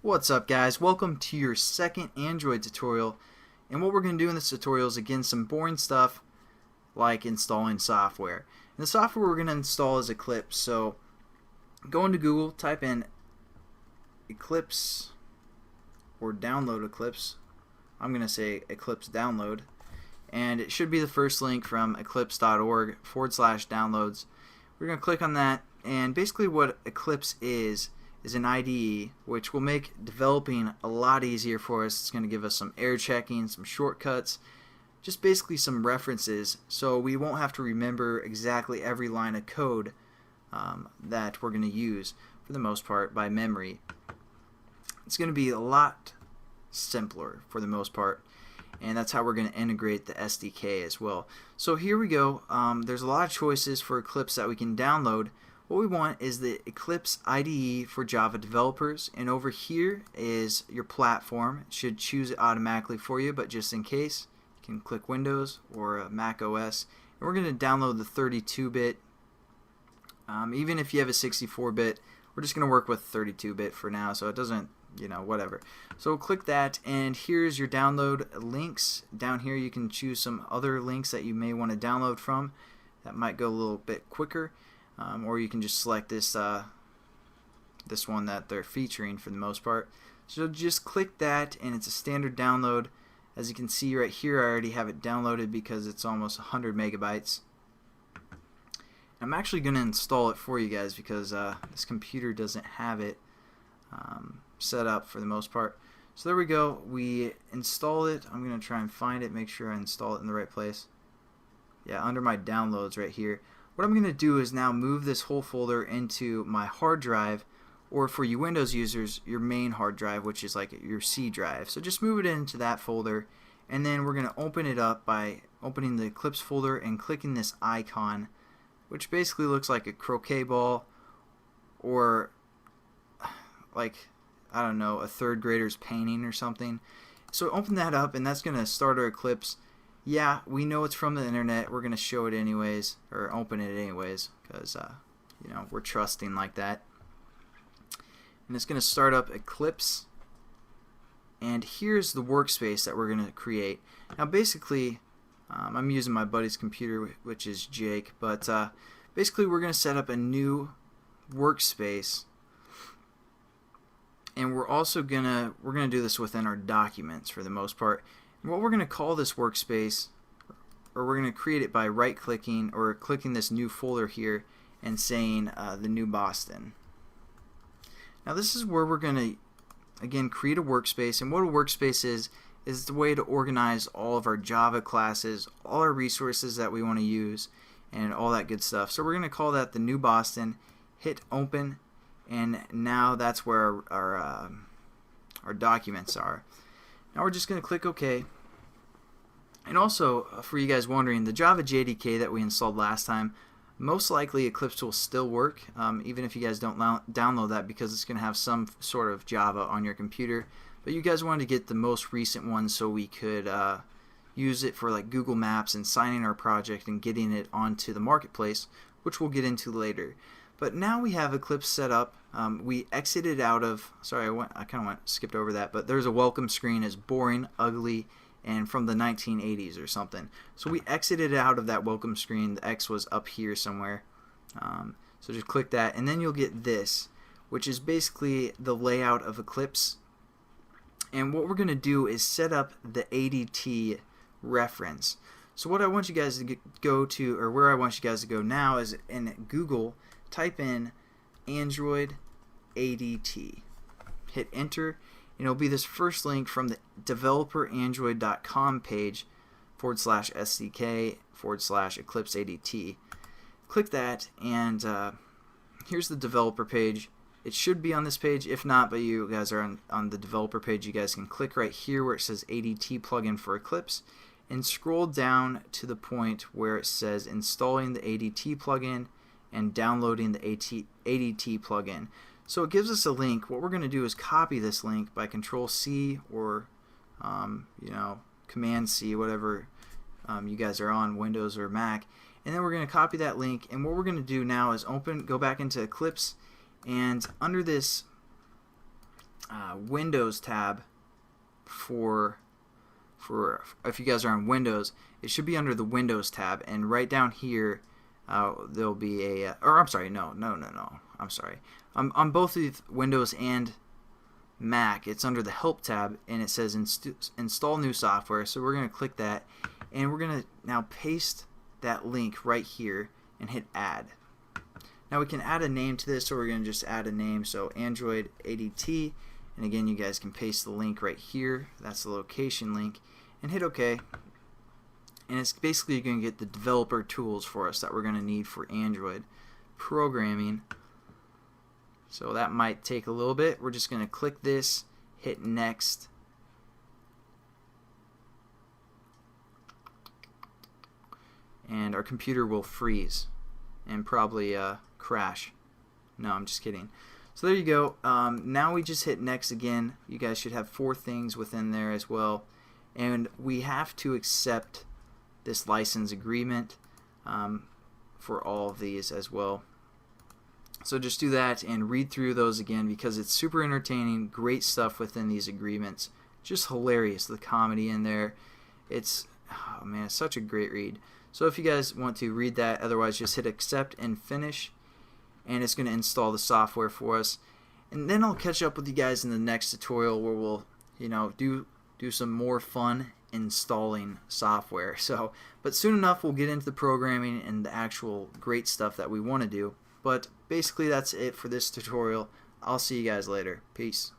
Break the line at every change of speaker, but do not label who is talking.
What's up, guys? Welcome to your second Android tutorial, and what we're going to do in this tutorial is again some boring stuff like installing software. And the software we're going to install is Eclipse. So go into Google, type in Eclipse or download Eclipse. I'm going to say Eclipse download, and it should be the first link from eclipse.org/downloads. We're going to click on that, and basically what Eclipse is an IDE which will make developing a lot easier for us. It's going to give us some error checking, some shortcuts, just basically some references, so we won't have to remember exactly every line of code that we're going to use for the most part by memory. It's going to be a lot simpler for the most part, and that's how we're going to integrate the SDK as well. So here we go. There's a lot of choices for Eclipse that we can download. What we want is the Eclipse IDE for Java developers, and over here is your platform. It should choose it automatically for you, but just in case, you can click Windows or Mac OS. And we're going to download the 32-bit. Even if you have a 64-bit, we're just going to work with 32-bit for now, so it doesn't, whatever. So click that, and here's your download links. Down here you can choose some other links that you may want to download from. That might go a little bit quicker. Or you can just select this this one that they're featuring for the most part. So just click that, and it's a standard download. As you can see right here, I already have it downloaded because it's almost 100 megabytes. I'm actually going to install it for you guys because this computer doesn't have it set up for the most part. So there we go. We install it. I'm going to try and find it, make sure I install it in the right place. Yeah, under my downloads right here. What I'm going to do is now move this whole folder into my hard drive, or for you Windows users, your main hard drive, which is like your C drive. So just move it into that folder, and then we're going to open it up by opening the Eclipse folder and clicking this icon, which basically looks like a croquet ball or like, I don't know, a third grader's painting or something. So open that up, and that's going to start our Eclipse. Yeah, we know it's from the internet. We're going to show it anyways, or open it anyways, because we're trusting like that. And it's going to start up Eclipse, and here's the workspace that we're going to create. Now basically, I'm using my buddy's computer, which is Jake, but basically we're going to set up a new workspace, and we're also going to do this within our documents for the most part. What we're going to call this workspace, or we're going to create it by right-clicking or clicking this new folder here and saying the new Boston. Now this is where we're going to again create a workspace, and what a workspace is the way to organize all of our Java classes, all our resources that we want to use, and all that good stuff. So we're going to call that the new Boston. Hit open, and now that's where our documents are. Now we're just going to click OK. And also, for you guys wondering, the Java JDK that we installed last time, most likely Eclipse will still work, even if you guys don't download that, because it's going to have some sort of Java on your computer. But you guys wanted to get the most recent one so we could use it for like Google Maps and signing our project and getting it onto the marketplace, which we'll get into later. But now we have Eclipse set up. We exited out of, sorry, I kind of skipped over that, but there's a welcome screen. It's boring, ugly, and from the 1980s or something. So we exited out of that welcome screen. The X was up here somewhere. So just click that, and then you'll get this, which is basically the layout of Eclipse. And what we're going to do is set up the ADT reference. So what I want you guys to go to, or where I want you guys to go now, is in Google, type in Android ADT. Hit enter, and it'll be this first link from the developerandroid.com page /SDK/Eclipse ADT. Click that, and here's the developer page. It should be on this page. If not, but you guys are on the developer page, you guys can click right here where it says ADT plugin for Eclipse, and scroll down to the point where it says installing the ADT plugin and downloading the ADT plugin. So it gives us a link. What we're going to do is copy this link by Control-C or Command-C, whatever you guys are on, Windows or Mac. And then we're going to copy that link, and what we're going to do now is go back into Eclipse, and under this Windows tab for if you guys are on Windows, it should be under the Windows tab, and right down here there'll be a or I'm sorry, no, I'm sorry. On both the Windows and Mac, it's under the Help tab, and it says install new software. So we're going to click that, and we're going to now paste that link right here and hit add. Now we can add a name to this, so we're going to just add a name, so Android ADT, and again you guys can paste the link right here. That's the location link, and hit OK. And it's basically going to get the developer tools for us that we're going to need for Android programming. So that might take a little bit. We're just going to click this, hit next, and our computer will freeze and probably crash. No, I'm just kidding. So there you go. Now we just hit next again. You guys should have 4 things within there as well, and we have to accept this license agreement for all of these as well. So just do that and read through those again, because it's super entertaining, great stuff within these agreements. Just hilarious, the comedy in there. It's, oh man, it's such a great read. So if you guys want to read that, otherwise just hit accept and finish, and it's going to install the software for us. And then I'll catch up with you guys in the next tutorial where we'll, do some more fun installing software. So, but soon enough we'll get into the programming and the actual great stuff that we want to do. But basically that's it for this tutorial. I'll see you guys later. Peace.